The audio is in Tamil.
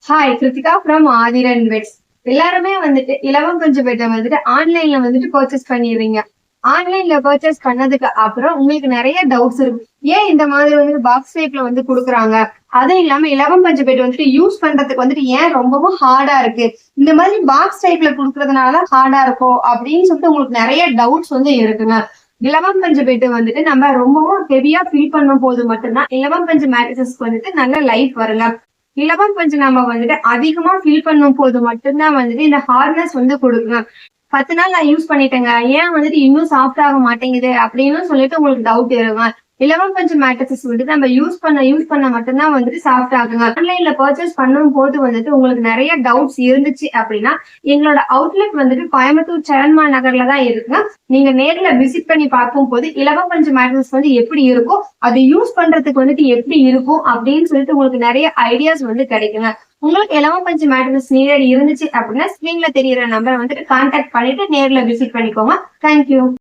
Hi Krithika from Aathiran pets. எல்லாருமே வந்துட்டு இலவம் பஞ்சு பெட்டை வந்துட்டு ஆன்லைன்ல வந்துட்டு பர்ச்சேஸ் பண்ணிடுறீங்க. ஆன்லைன்ல பர்ச்சேஸ் பண்ணதுக்கு அப்புறம் உங்களுக்கு நிறைய டவுட்ஸ் இருக்கும். ஏன் இந்த மாதிரி வந்து பாக்ஸ் டைப்ல வந்து கொடுக்குறாங்க, அதுவும் இல்லாம இலவம் பஞ்சு பெட் வந்துட்டு யூஸ் பண்றதுக்கு வந்துட்டு ஏன் ரொம்பவும் ஹார்டா இருக்கு, இந்த மாதிரி பாக்ஸ் டைப்ல கொடுக்கறதுனால ஹார்டா இருக்கும் அப்படின்னு சொல்லிட்டு உங்களுக்கு நிறைய டவுட்ஸ் வந்து இருக்குங்க. இலவம் பஞ்சு பெட்டு வந்துட்டு நம்ம ரொம்பவும் ஹெவியா ஃபில் பண்ணும் போது மட்டும்தான் இலவம் பஞ்சு மேட்ரஸஸ்க்கு வந்துட்டு நல்ல லைஃப் வருங்க. இலவம் பஞ்சு நம்ம வந்துட்டு அதிகமா ஃபில் பண்ணும் போது மட்டும்தான் வந்துட்டு இந்த ஹார்ட்னஸ் வந்து கொடுக்குங்க. 10 நாள் நான் யூஸ் பண்ணிட்டேங்க, ஏன் வந்துட்டு இன்னும் சாஃப்ட் ஆக மாட்டேங்குது அப்படின்னு சொல்லிட்டு உங்களுக்கு டவுட் இருங்க. இலவம் பஞ்சு மேட்ரஸஸ் வந்துட்டு நம்ம யூஸ் பண்ண மட்டும்தான் வந்துட்டு சாஃப்ட் ஆகுங்க. ஆன்லைன்ல பர்ச்சேஸ் பண்ணும் போது வந்துட்டு உங்களுக்கு நிறைய டவுட்ஸ் இருந்துச்சு அப்படின்னா எங்களோட அவுட்லெட் வந்துட்டு கோயம்புத்தூர் சரண்மா நகர்ல தான் இருக்குங்க. நீங்க நேர்ல விசிட் பண்ணி பார்க்கும் போது இலவம் பஞ்சு மேட்ரஸ் வந்து எப்படி இருக்கும், அது யூஸ் பண்றதுக்கு வந்துட்டு எப்படி இருக்கும் அப்படின்னு சொல்லிட்டு உங்களுக்கு நிறைய ஐடியாஸ் வந்து கிடைக்குங்க. உங்களுக்கு இலவம் பஞ்சு மேட்ரஸ் நீடட் இருந்துச்சு அப்படின்னா ஸ்கிரீன்ல தெரியற நம்பரை வந்துட்டு கான்டாக்ட் பண்ணிட்டு நேர்ல விசிட் பண்ணிக்கோங்க. தேங்க்யூ.